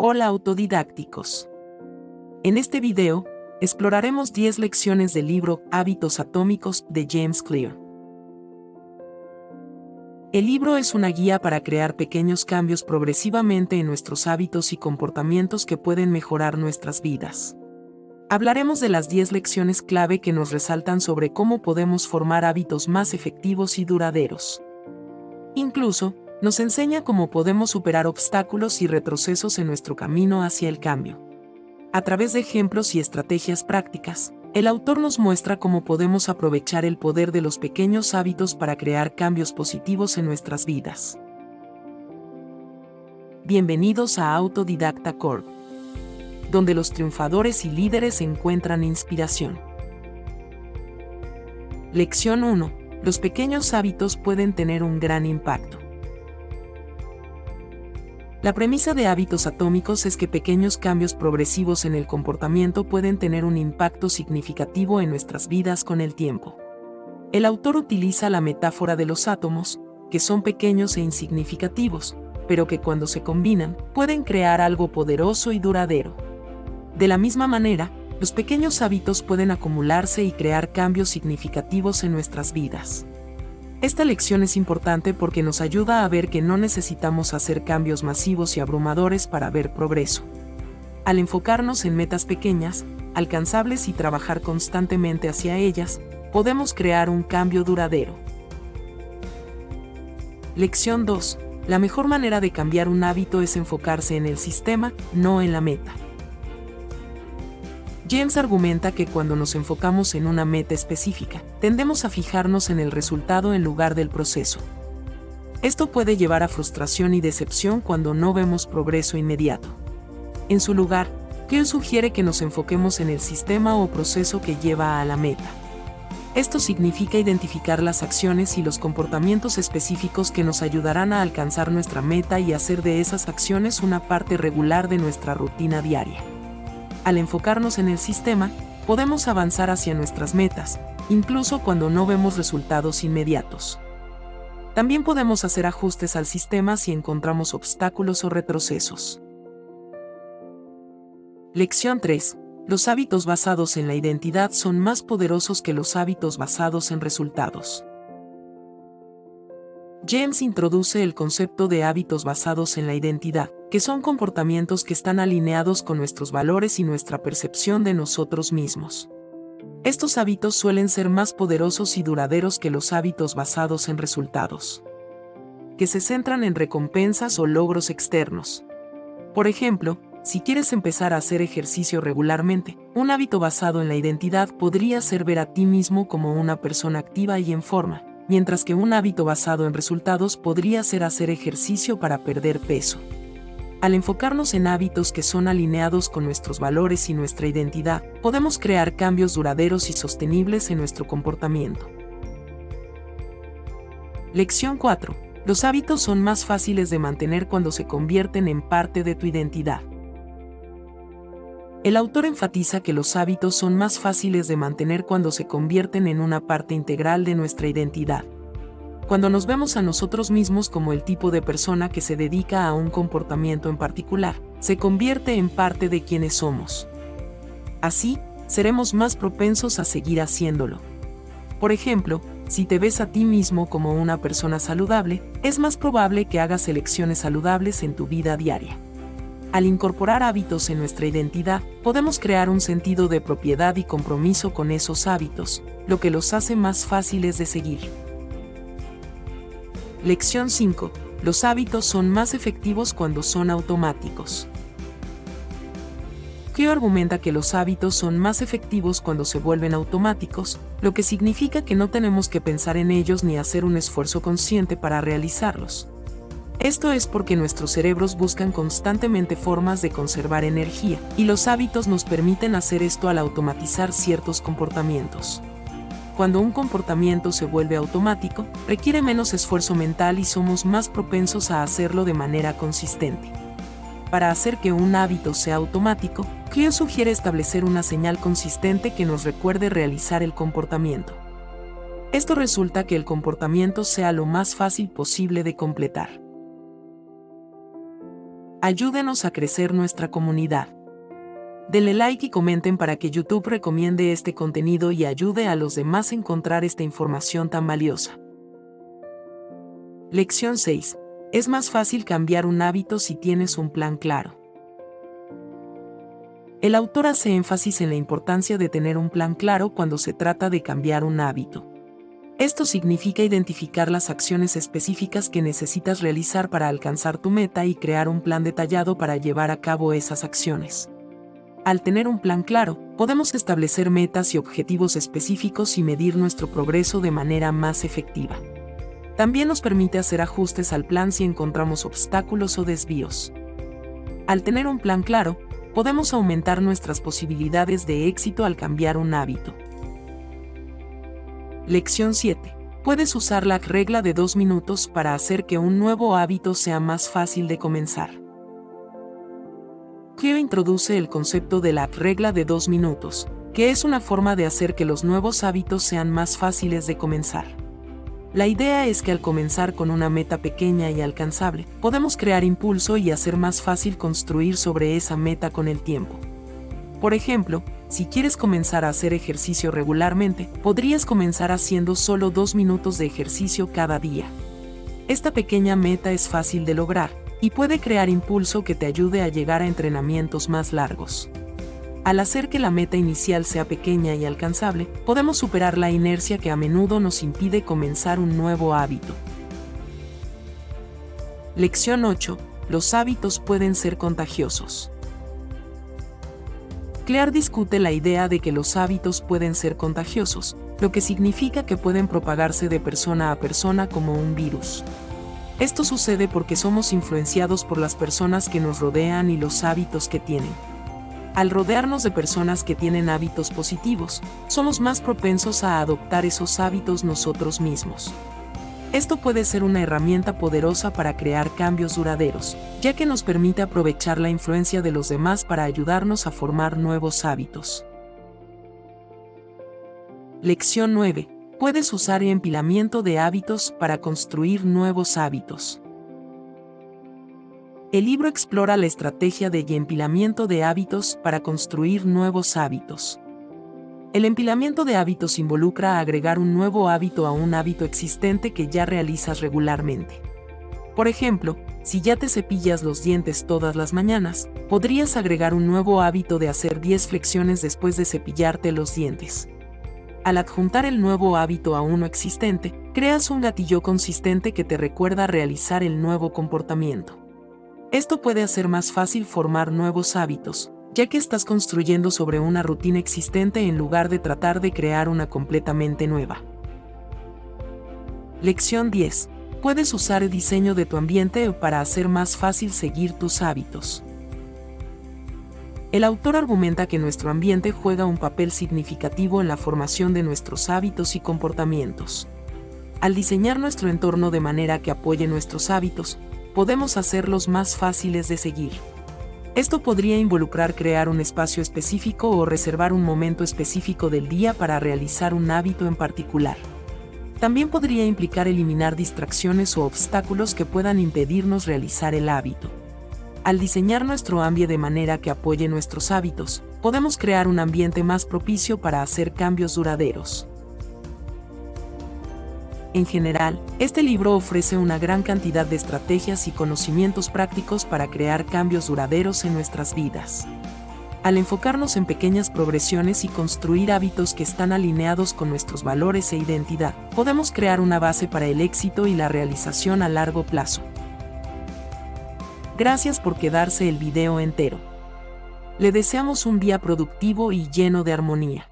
Hola autodidácticos. En este video, exploraremos 10 lecciones del libro Hábitos Atómicos de James Clear. El libro es una guía para crear pequeños cambios progresivamente en nuestros hábitos y comportamientos que pueden mejorar nuestras vidas. Hablaremos de las 10 lecciones clave que nos resaltan sobre cómo podemos formar hábitos más efectivos y duraderos. Incluso, nos enseña cómo podemos superar obstáculos y retrocesos en nuestro camino hacia el cambio. A través de ejemplos y estrategias prácticas, el autor nos muestra cómo podemos aprovechar el poder de los pequeños hábitos para crear cambios positivos en nuestras vidas. Bienvenidos a Autodidacta Corp, donde los triunfadores y líderes encuentran inspiración. Lección 1. Los pequeños hábitos pueden tener un gran impacto. La premisa de hábitos atómicos es que pequeños cambios progresivos en el comportamiento pueden tener un impacto significativo en nuestras vidas con el tiempo. El autor utiliza la metáfora de los átomos, que son pequeños e insignificativos, pero que cuando se combinan, pueden crear algo poderoso y duradero. De la misma manera, los pequeños hábitos pueden acumularse y crear cambios significativos en nuestras vidas. Esta lección es importante porque nos ayuda a ver que no necesitamos hacer cambios masivos y abrumadores para ver progreso. Al enfocarnos en metas pequeñas, alcanzables y trabajar constantemente hacia ellas, podemos crear un cambio duradero. Lección 2. La mejor manera de cambiar un hábito es enfocarse en el sistema, no en la meta. James argumenta que cuando nos enfocamos en una meta específica, tendemos a fijarnos en el resultado en lugar del proceso. Esto puede llevar a frustración y decepción cuando no vemos progreso inmediato. En su lugar, Clear sugiere que nos enfoquemos en el sistema o proceso que lleva a la meta. Esto significa identificar las acciones y los comportamientos específicos que nos ayudarán a alcanzar nuestra meta y hacer de esas acciones una parte regular de nuestra rutina diaria. Al enfocarnos en el sistema, podemos avanzar hacia nuestras metas, incluso cuando no vemos resultados inmediatos. También podemos hacer ajustes al sistema si encontramos obstáculos o retrocesos. Lección 3. Los hábitos basados en la identidad son más poderosos que los hábitos basados en resultados. James introduce el concepto de hábitos basados en la identidad, que son comportamientos que están alineados con nuestros valores y nuestra percepción de nosotros mismos. Estos hábitos suelen ser más poderosos y duraderos que los hábitos basados en resultados, que se centran en recompensas o logros externos. Por ejemplo, si quieres empezar a hacer ejercicio regularmente, un hábito basado en la identidad podría ser ver a ti mismo como una persona activa y en forma, mientras que un hábito basado en resultados podría ser hacer ejercicio para perder peso. Al enfocarnos en hábitos que son alineados con nuestros valores y nuestra identidad, podemos crear cambios duraderos y sostenibles en nuestro comportamiento. Lección 4. Los hábitos son más fáciles de mantener cuando se convierten en parte de tu identidad. El autor enfatiza que los hábitos son más fáciles de mantener cuando se convierten en una parte integral de nuestra identidad. Cuando nos vemos a nosotros mismos como el tipo de persona que se dedica a un comportamiento en particular, se convierte en parte de quienes somos. Así, seremos más propensos a seguir haciéndolo. Por ejemplo, si te ves a ti mismo como una persona saludable, es más probable que hagas elecciones saludables en tu vida diaria. Al incorporar hábitos en nuestra identidad, podemos crear un sentido de propiedad y compromiso con esos hábitos, lo que los hace más fáciles de seguir. Lección 5. Los hábitos son más efectivos cuando son automáticos. Clear argumenta que los hábitos son más efectivos cuando se vuelven automáticos, lo que significa que no tenemos que pensar en ellos ni hacer un esfuerzo consciente para realizarlos. Esto es porque nuestros cerebros buscan constantemente formas de conservar energía, y los hábitos nos permiten hacer esto al automatizar ciertos comportamientos. Cuando un comportamiento se vuelve automático, requiere menos esfuerzo mental y somos más propensos a hacerlo de manera consistente. Para hacer que un hábito sea automático, Clear sugiere establecer una señal consistente que nos recuerde realizar el comportamiento. Esto resulta que el comportamiento sea lo más fácil posible de completar. Ayúdenos a crecer nuestra comunidad. Denle like y comenten para que YouTube recomiende este contenido y ayude a los demás a encontrar esta información tan valiosa. Lección 6. Es más fácil cambiar un hábito si tienes un plan claro. El autor hace énfasis en la importancia de tener un plan claro cuando se trata de cambiar un hábito. Esto significa identificar las acciones específicas que necesitas realizar para alcanzar tu meta y crear un plan detallado para llevar a cabo esas acciones. Al tener un plan claro, podemos establecer metas y objetivos específicos y medir nuestro progreso de manera más efectiva. También nos permite hacer ajustes al plan si encontramos obstáculos o desvíos. Al tener un plan claro, podemos aumentar nuestras posibilidades de éxito al cambiar un hábito. Lección 7. Puedes usar la regla de 2 minutos para hacer que un nuevo hábito sea más fácil de comenzar. Clear introduce el concepto de la regla de 2 minutos, que es una forma de hacer que los nuevos hábitos sean más fáciles de comenzar. La idea es que al comenzar con una meta pequeña y alcanzable, podemos crear impulso y hacer más fácil construir sobre esa meta con el tiempo. Por ejemplo, si quieres comenzar a hacer ejercicio regularmente, podrías comenzar haciendo solo 2 minutos de ejercicio cada día. Esta pequeña meta es fácil de lograr y puede crear impulso que te ayude a llegar a entrenamientos más largos. Al hacer que la meta inicial sea pequeña y alcanzable, podemos superar la inercia que a menudo nos impide comenzar un nuevo hábito. Lección 8. Los hábitos pueden ser contagiosos. Clear discute la idea de que los hábitos pueden ser contagiosos, lo que significa que pueden propagarse de persona a persona como un virus. Esto sucede porque somos influenciados por las personas que nos rodean y los hábitos que tienen. Al rodearnos de personas que tienen hábitos positivos, somos más propensos a adoptar esos hábitos nosotros mismos. Esto puede ser una herramienta poderosa para crear cambios duraderos, ya que nos permite aprovechar la influencia de los demás para ayudarnos a formar nuevos hábitos. Lección 9. Puedes usar el empilamiento de hábitos para construir nuevos hábitos. El libro explora la estrategia de empilamiento de hábitos para construir nuevos hábitos. El empilamiento de hábitos involucra agregar un nuevo hábito a un hábito existente que ya realizas regularmente. Por ejemplo, si ya te cepillas los dientes todas las mañanas, podrías agregar un nuevo hábito de hacer 10 flexiones después de cepillarte los dientes. Al adjuntar el nuevo hábito a uno existente, creas un gatillo consistente que te recuerda realizar el nuevo comportamiento. Esto puede hacer más fácil formar nuevos hábitos, ya que estás construyendo sobre una rutina existente en lugar de tratar de crear una completamente nueva. Lección 10. Puedes usar el diseño de tu ambiente para hacer más fácil seguir tus hábitos. El autor argumenta que nuestro ambiente juega un papel significativo en la formación de nuestros hábitos y comportamientos. Al diseñar nuestro entorno de manera que apoye nuestros hábitos, podemos hacerlos más fáciles de seguir. Esto podría involucrar crear un espacio específico o reservar un momento específico del día para realizar un hábito en particular. También podría implicar eliminar distracciones o obstáculos que puedan impedirnos realizar el hábito. Al diseñar nuestro ambiente de manera que apoye nuestros hábitos, podemos crear un ambiente más propicio para hacer cambios duraderos. En general, este libro ofrece una gran cantidad de estrategias y conocimientos prácticos para crear cambios duraderos en nuestras vidas. Al enfocarnos en pequeñas progresiones y construir hábitos que están alineados con nuestros valores e identidad, podemos crear una base para el éxito y la realización a largo plazo. Gracias por quedarse el video entero. Le deseamos un día productivo y lleno de armonía.